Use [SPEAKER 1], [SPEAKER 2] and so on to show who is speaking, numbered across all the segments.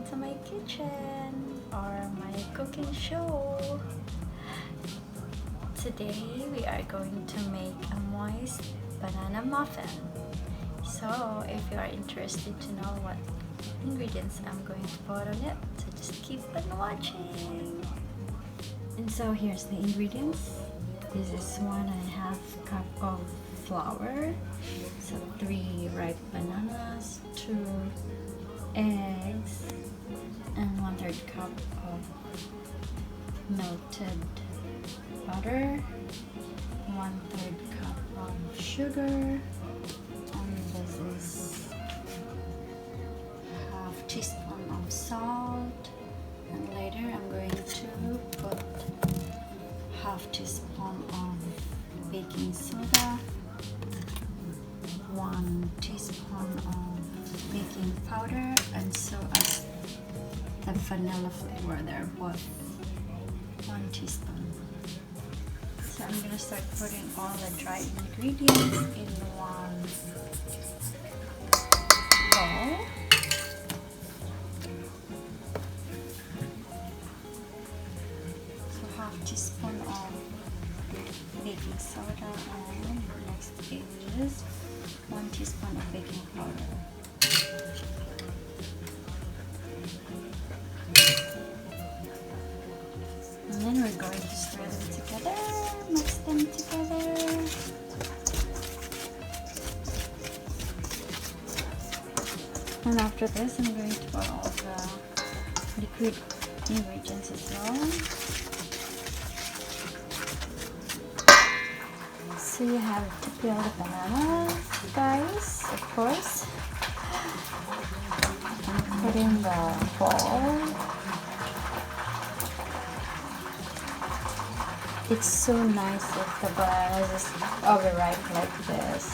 [SPEAKER 1] to my kitchen or my cooking show. Today we are going to make a moist banana muffin. So if you are interested to know what ingredients I'm going to put on it, so just keep on watching. And so here's the ingredients. This is 1.5 cup of flour, so 3 ripe bananas, 2 eggs, and 1/3 cup of melted butter, 1/3 cup of sugar, and this is 1/2 teaspoon of salt, and later I'm going to put 1/2 teaspoon of baking soda, 1 teaspoon of baking powder, and so as the vanilla flavor, they're both 1 teaspoon. So I'm gonna start putting all the dry ingredients in one bowl. So 1/2 teaspoon of baking soda, and next is 1 teaspoon of baking powder. And then we're going to stir them together, mix them together. And after this, I'm going to put all the liquid ingredients as well. So you have to peel the bananas, guys, of course, and put in the bowl. It's so nice if the bananas is overripe like this,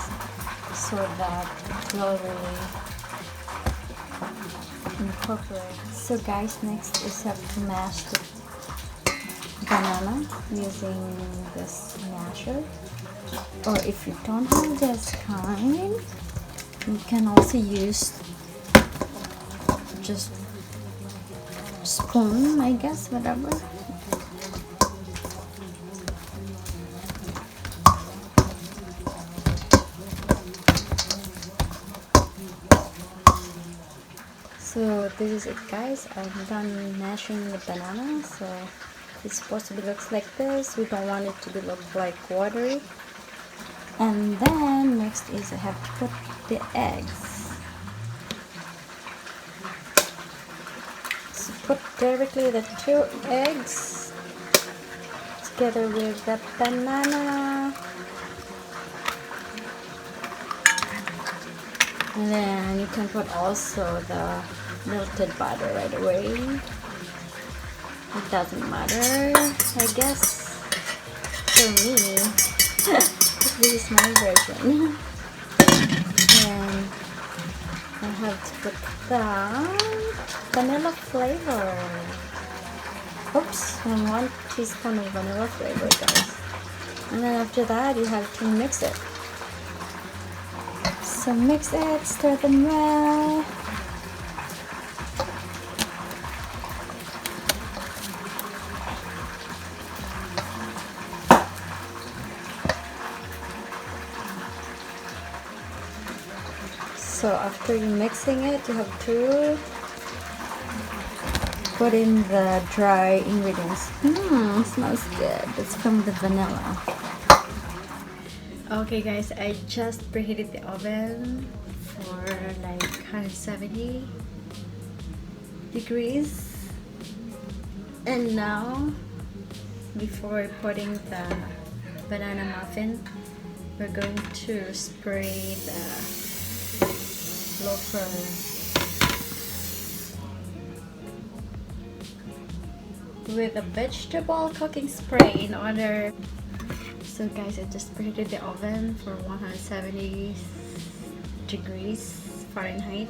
[SPEAKER 1] so that it will really incorporate. So guys, next is have to mash the banana using this masher. Or if you don't have this kind, you can also use just spoon, I guess, whatever. So this is it, guys. I'm done mashing the banana, so it's supposed to be looks like this. We don't want it to be look like watery. And then next is I have to put the eggs. So put directly the 2 eggs together with the banana. And then you can put also the melted butter right away. It doesn't matter, I guess, for me. This is my version. And I have to put the vanilla flavor. Oops, and 1 teaspoon of vanilla flavor, guys. And then after that, you have to mix it. So mix it, stir them well. So after you mixing it, you have to put in the dry ingredients. Smells good. It's from the vanilla. Okay guys, I just preheated the oven for like 170 degrees. And now, before putting the banana muffin, we're going to spray the loafer with a vegetable cooking spray in order. So guys, I just preheated the oven for 170 degrees Fahrenheit,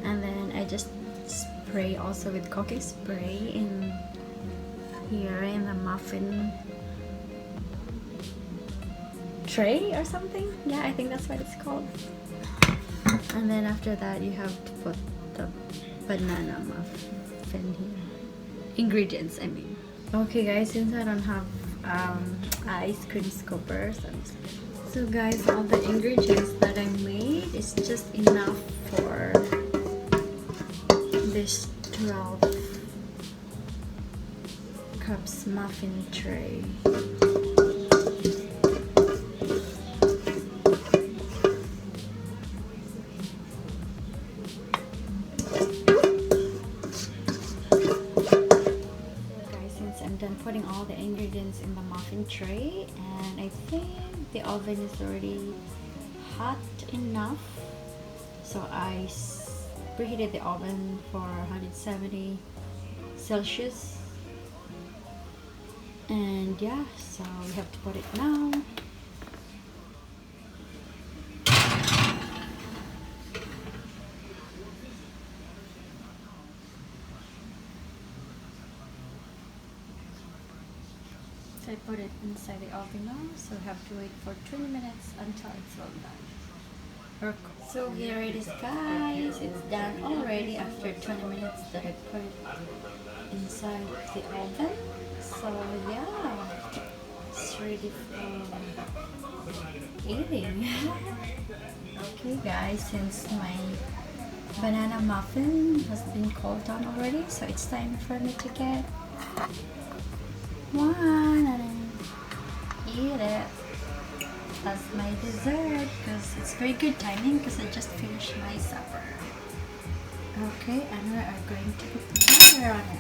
[SPEAKER 1] and then I just spray also with cooking spray in here in the muffin tray or something. Yeah, I think that's what it's called. And then after that, you have to put the banana muffin here. Ingredients, I mean. Okay guys, since I don't have ice cream scoopers, so guys, all the ingredients that I made is just enough for this 12 cups muffin tray. I'm done putting all the ingredients in the muffin tray, and I think the oven is already hot enough, so I preheated the oven for 170 Celsius, and yeah, so we have to put it now. So I put it inside the oven now, so I have to wait for 20 minutes until it's all done. So here it is guys, it's done already after 20 minutes that I put it inside the oven. So yeah, it's ready for eating. Okay guys, since my banana muffin has been cooled down already, so it's time for me to get one and eat it as my dessert, because it's very good timing because I just finished my supper. Okay, and we are going to put butter on it.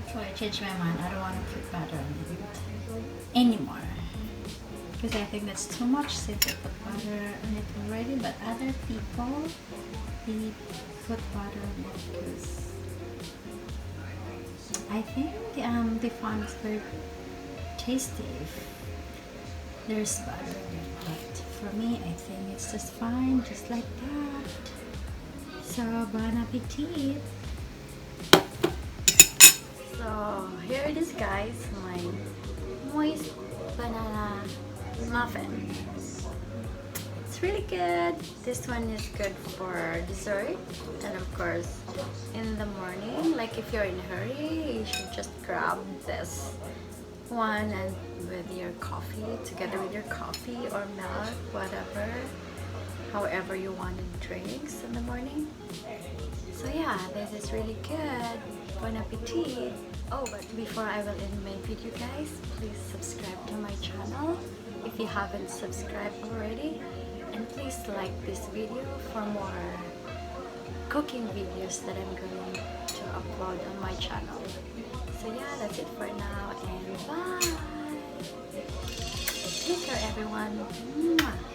[SPEAKER 1] Actually, I changed my mind. I don't want to put butter on it anymore because I think that's too much since I put butter on it already, but other people, they put butter on it because I think they find it's very tasty if there's butter in it, but for me I think it's just fine, just like that. So bon appetit. So here it is guys, my moist banana muffin. It's really good. This one is good for dessert, and of course in the morning, like if you're in a hurry, you should just grab this one and with your coffee, together with your coffee or milk, whatever, however you want to drinks in the morning. So yeah, this is really good. Bon appetit. Oh, but before I will end my video guys, please subscribe to my channel if you haven't subscribed already, and please like this video for more cooking videos that I'm going to upload on my channel. So yeah, that's it for now, and bye. Take care everyone. Mwah.